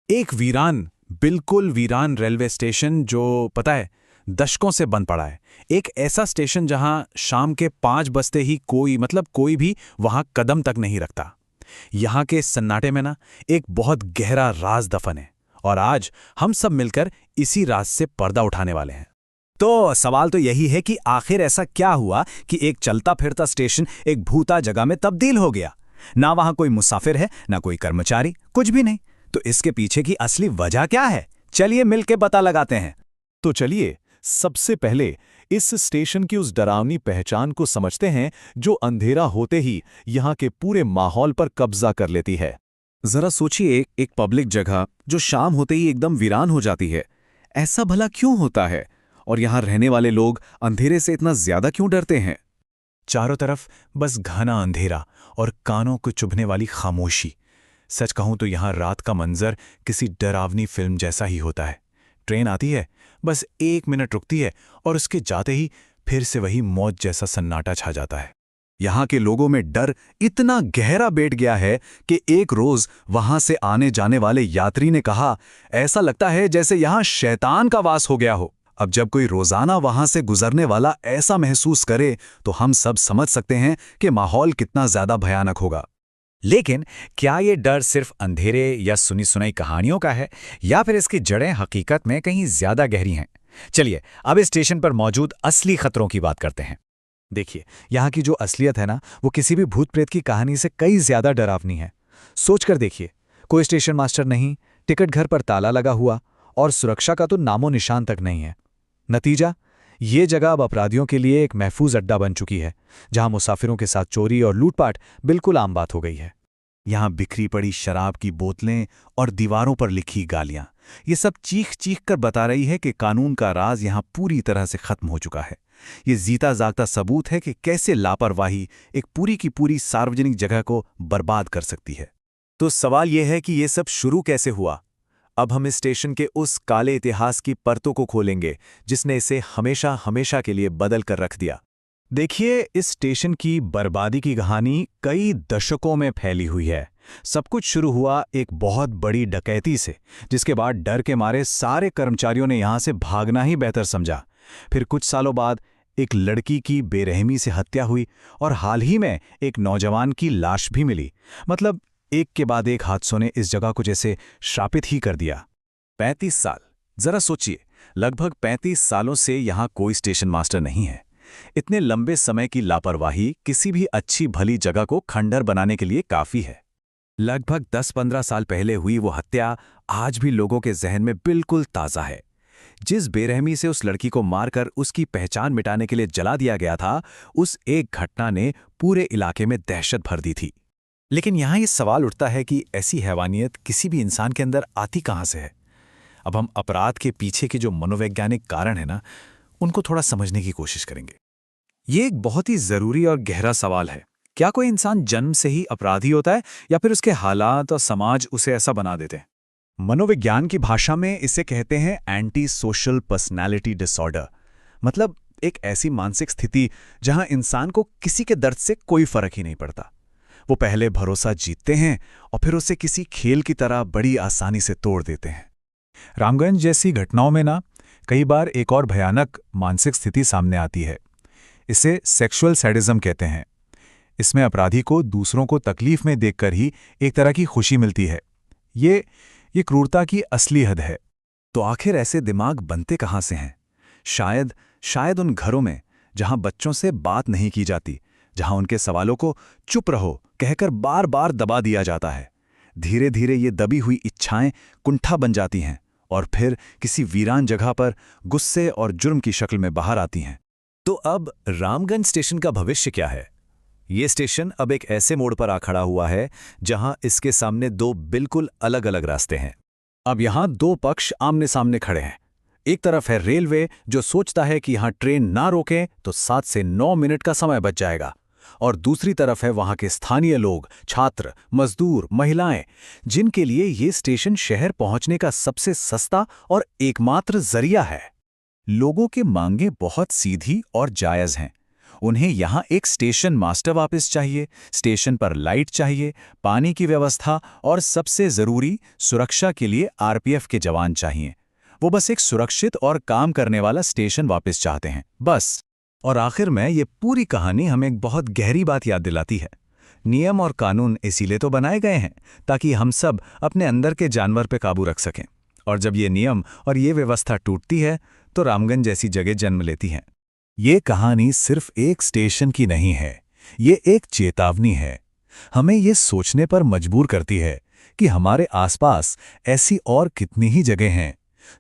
एक वीरान, बिल्कुल वीरान रेलवे स्टेशन जो पता है दशकों से बंद पड़ा है। एक ऐसा स्टेशन जहां शाम के 5 बजते ही कोई भी वहां कदम तक नहीं रखता। यहाँ के सन्नाटे में ना एक बहुत गहरा राज दफन है और आज हम सब मिलकर इसी राज से पर्दा उठाने वाले हैं। तो सवाल तो यही है कि आखिर ऐसा क्या हुआ कि एक चलता फिरता स्टेशन एक भूता जगह में तब्दील हो गया। ना वहां कोई मुसाफिर है, ना कोई कर्मचारी, कुछ भी नहीं। तो इसके पीछे की असली वजह क्या है? चलिए मिलके पता लगाते हैं। तो चलिए सबसे पहले इस स्टेशन की उस डरावनी पहचान को समझते हैं जो अंधेरा होते ही यहाँ के पूरे माहौल पर कब्जा कर लेती है। जरा सोचिए, एक पब्लिक जगह जो शाम होते ही एकदम वीरान हो जाती है। ऐसा भला क्यों होता है? और यहाँ रहने वाले लोग अंधेरे से इतना ज्यादा क्यों डरते हैं? चारों तरफ बस घना अंधेरा और कानों को चुभने वाली खामोशी। सच कहूं तो यहाँ रात का मंजर किसी डरावनी फिल्म जैसा ही होता है। ट्रेन आती है, बस 1 मिनट रुकती है और उसके जाते ही फिर से वही मौत जैसा सन्नाटा छा जाता है। यहाँ के लोगों में डर इतना गहरा बैठ गया है कि एक रोज वहां से आने जाने वाले यात्री ने कहा, ऐसा लगता है जैसे यहाँ शैतान का वास हो गया हो। अब जब कोई रोजाना वहां से गुजरने वाला ऐसा महसूस करे तो हम सब समझ सकते हैं कि माहौल कितना ज्यादा भयानक होगा। लेकिन क्या ये डर सिर्फ अंधेरे या सुनी सुनाई कहानियों का है, या फिर इसकी जड़ें हकीकत में कहीं ज्यादा गहरी हैं? चलिए अब इस स्टेशन पर मौजूद असली खतरों की बात करते हैं। देखिए, यहाँ की जो असलियत है ना, वो किसी भी भूत प्रेत की कहानी से कई ज्यादा डरावनी है। सोचकर देखिए, कोई स्टेशन मास्टर नहीं, टिकट घर पर ताला लगा हुआ और सुरक्षा का तो नामो निशान तक नहीं है। नतीजा, ये जगह अब अपराधियों के लिए एक महफूज अड्डा बन चुकी है, जहां मुसाफिरों के साथ चोरी और लूटपाट बिल्कुल आम बात हो गई है। यहाँ बिखरी पड़ी शराब की बोतलें और दीवारों पर लिखी गालियां, ये सब चीख चीख कर बता रही है कि कानून का राज यहाँ पूरी तरह से खत्म हो चुका है। ये जीता जागता सबूत है कि कैसे लापरवाही एक पूरी की पूरी सार्वजनिक जगह को बर्बाद कर सकती है। तो सवाल यह है कि ये सब शुरू कैसे हुआ? अब हम इस स्टेशन के उस काले इतिहास की परतों को खोलेंगे जिसने इसे हमेशा हमेशा के लिए बदल कर रख दिया। देखिए, इस स्टेशन की बर्बादी की कहानी कई दशकों में फैली हुई है। सब कुछ शुरू हुआ एक बहुत बड़ी डकैती से, जिसके बाद डर के मारे सारे कर्मचारियों ने यहां से भागना ही बेहतर समझा। फिर कुछ सालों बाद एक लड़की की बेरहमी से हत्या हुई और हाल ही में एक नौजवान की लाश भी मिली। मतलब एक के बाद एक हादसों ने इस जगह को जैसे श्रापित ही कर दिया। 35 साल, जरा सोचिए, लगभग 35 सालों से यहां कोई स्टेशन मास्टर नहीं है। इतने लंबे समय की लापरवाही किसी भी अच्छी भली जगह को खंडर बनाने के लिए काफी है। लगभग 10-15 साल पहले हुई वो हत्या आज भी लोगों के जहन में बिल्कुल ताज़ा है। जिस बेरहमी से उस लड़की को मारकर उसकी पहचान मिटाने के लिए जला दिया गया था, उस एक घटना ने पूरे इलाके में दहशत भर दी थी। लेकिन यहाँ ये सवाल उठता है कि ऐसी हैवानियत किसी भी इंसान के अंदर आती कहाँ से है? अब हम अपराध के पीछे के जो मनोवैज्ञानिक कारण है ना, उनको थोड़ा समझने की कोशिश करेंगे। ये एक बहुत ही जरूरी और गहरा सवाल है। क्या कोई इंसान जन्म से ही अपराधी होता है या फिर उसके हालात और समाज उसे ऐसा बना देते हैं? मनोविज्ञान की भाषा में इसे कहते हैं एंटी सोशल पर्सनैलिटी डिसऑर्डर। मतलब एक ऐसी मानसिक स्थिति जहां इंसान को किसी के दर्द से कोई फर्क ही नहीं पड़ता। वो पहले भरोसा जीतते हैं और फिर उसे किसी खेल की तरह बड़ी आसानी से तोड़ देते हैं। रामगंज जैसी घटनाओं में ना कई बार एक और भयानक मानसिक स्थिति सामने आती है। इसे सेक्सुअल सैडिज्म कहते हैं। इसमें अपराधी को दूसरों को तकलीफ में देखकर ही एक तरह की खुशी मिलती है। ये क्रूरता की असली हद है। तो आखिर ऐसे दिमाग बनते कहाँ से हैं? शायद उन घरों में जहां बच्चों से बात नहीं की जाती, जहां उनके सवालों को चुप रहो कहकर बार बार दबा दिया जाता है। धीरे धीरे ये दबी हुई इच्छाएं कुंठा बन जाती हैं और फिर किसी वीरान जगह पर गुस्से और जुर्म की शक्ल में बाहर आती हैं। तो अब रामगंज स्टेशन का भविष्य क्या है? ये स्टेशन अब एक ऐसे मोड़ पर आ खड़ा हुआ है जहां इसके सामने 2 बिल्कुल अलग अलग रास्ते हैं। अब यहां 2 पक्ष आमने सामने खड़े हैं। एक तरफ है रेलवे, जो सोचता है कि यहां ट्रेन ना रोकें तो 7 से 9 मिनट का समय बच जाएगा, और दूसरी तरफ है वहां के स्थानीय लोग, छात्र, मजदूर, महिलाएं, जिनके लिए ये स्टेशन शहर पहुंचने का सबसे सस्ता और एकमात्र जरिया है। लोगों की मांगें बहुत सीधी और जायज हैं। उन्हें यहाँ एक स्टेशन मास्टर वापस चाहिए, स्टेशन पर लाइट चाहिए, पानी की व्यवस्था और सबसे ज़रूरी सुरक्षा के लिए आरपीएफ के जवान चाहिए। वो बस एक सुरक्षित और काम करने वाला स्टेशन वापस चाहते हैं, बस। और आखिर में ये पूरी कहानी हमें एक बहुत गहरी बात याद दिलाती है। नियम और कानून इसीलिए तो बनाए गए हैं ताकि हम सब अपने अंदर के जानवर पे काबू रख सकें। और जब ये नियम और ये व्यवस्था टूटती है तो रामगंज जैसी जगह जन्म लेती हैं। ये कहानी सिर्फ एक स्टेशन की नहीं है, ये एक चेतावनी है। हमें ये सोचने पर मजबूर करती है कि हमारे आसपास ऐसी और कितनी ही जगह हैं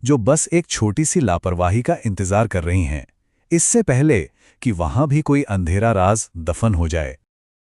जो बस एक छोटी सी लापरवाही का इंतजार कर रही हैं, इससे पहले कि वहां भी कोई अंधेरा राज दफन हो जाए।